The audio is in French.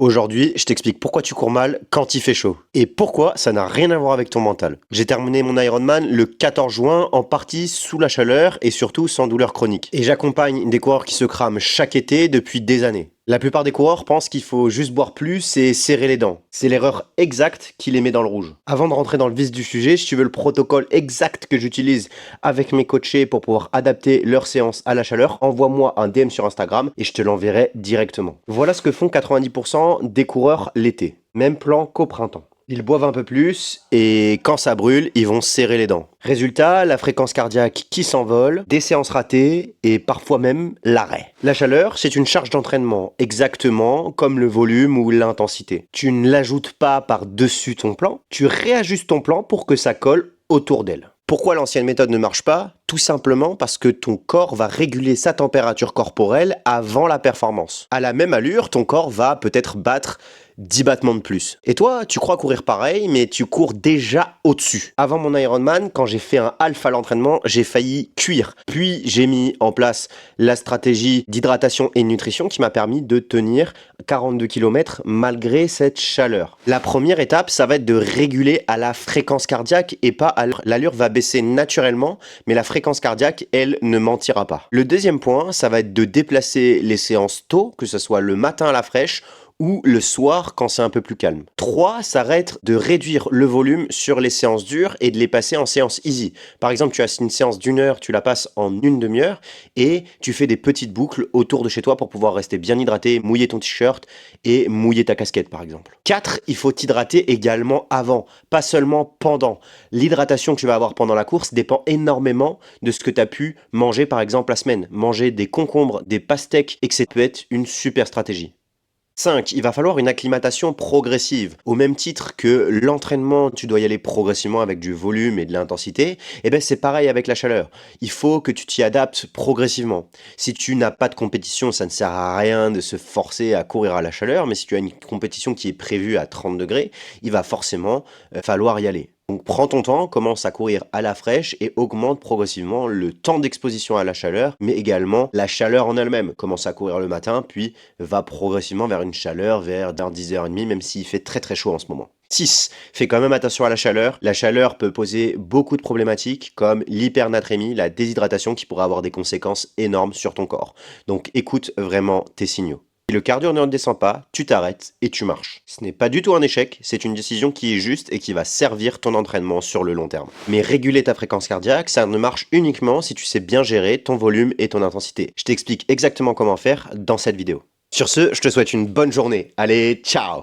Aujourd'hui, je t'explique pourquoi tu cours mal quand il fait chaud et pourquoi ça n'a rien à voir avec ton mental. J'ai terminé mon Ironman le 14 juin en partie sous la chaleur et surtout sans douleur chronique. Et j'accompagne des coureurs qui se crament chaque été depuis des années. La plupart des coureurs pensent qu'il faut juste boire plus et serrer les dents. C'est l'erreur exacte qui les met dans le rouge. Avant de rentrer dans le vif du sujet, si tu veux le protocole exact que j'utilise avec mes coachés pour pouvoir adapter leur séance à la chaleur, envoie-moi un DM sur Instagram et je te l'enverrai directement. Voilà ce que font 90% des coureurs l'été. Même plan qu'au printemps. Ils boivent un peu plus et quand ça brûle, ils vont serrer les dents. Résultat, la fréquence cardiaque qui s'envole, des séances ratées et parfois même l'arrêt. La chaleur, c'est une charge d'entraînement, exactement comme le volume ou l'intensité. Tu ne l'ajoutes pas par-dessus ton plan, tu réajustes ton plan pour que ça colle autour d'elle. Pourquoi l'ancienne méthode ne marche pas? Tout simplement parce que ton corps va réguler sa température corporelle avant la performance. À la même allure, ton corps va peut-être battre 10 battements de plus. Et toi, tu crois courir pareil, mais tu cours déjà au-dessus. Avant mon Ironman, quand j'ai fait un half à l'entraînement, j'ai failli cuire. Puis j'ai mis en place la stratégie d'hydratation et de nutrition qui m'a permis de tenir 42 km malgré cette chaleur. La première étape, ça va être de réguler à la fréquence cardiaque et pas à l'allure. L'allure va baisser naturellement, mais la fréquence cardiaque, elle, ne mentira pas. Le deuxième point, ça va être de déplacer les séances tôt, que ce soit le matin à la fraîche ou le soir quand c'est un peu plus calme. 3, ça va être de réduire le volume sur les séances dures et de les passer en séance easy. Par exemple, tu as une séance d'une heure, tu la passes en une demi-heure et tu fais des petites boucles autour de chez toi pour pouvoir rester bien hydraté, mouiller ton t-shirt et mouiller ta casquette par exemple. 4, il faut t'hydrater également avant, pas seulement pendant. L'hydratation que tu vas avoir pendant la course dépend énormément de ce que tu as pu manger par exemple la semaine. Manger des concombres, des pastèques, etc. peut être une super stratégie. 5. Il va falloir une acclimatation progressive. Au même titre que l'entraînement, tu dois y aller progressivement avec du volume et de l'intensité, et bien c'est pareil avec la chaleur. Il faut que tu t'y adaptes progressivement. Si tu n'as pas de compétition, ça ne sert à rien de se forcer à courir à la chaleur, mais si tu as une compétition qui est prévue à 30 degrés, il va forcément falloir y aller. Donc prends ton temps, commence à courir à la fraîche et augmente progressivement le temps d'exposition à la chaleur, mais également la chaleur en elle-même. Commence à courir le matin, puis va progressivement vers une chaleur vers 10h30, même s'il fait très très chaud en ce moment. 6. Fais quand même attention à la chaleur. La chaleur peut poser beaucoup de problématiques comme l'hypernatrémie, la déshydratation qui pourrait avoir des conséquences énormes sur ton corps. Donc écoute vraiment tes signaux. Si le cardio ne descend pas, tu t'arrêtes et tu marches. Ce n'est pas du tout un échec, c'est une décision qui est juste et qui va servir ton entraînement sur le long terme. Mais réguler ta fréquence cardiaque, ça ne marche uniquement si tu sais bien gérer ton volume et ton intensité. Je t'explique exactement comment faire dans cette vidéo. Sur ce, je te souhaite une bonne journée. Allez, ciao!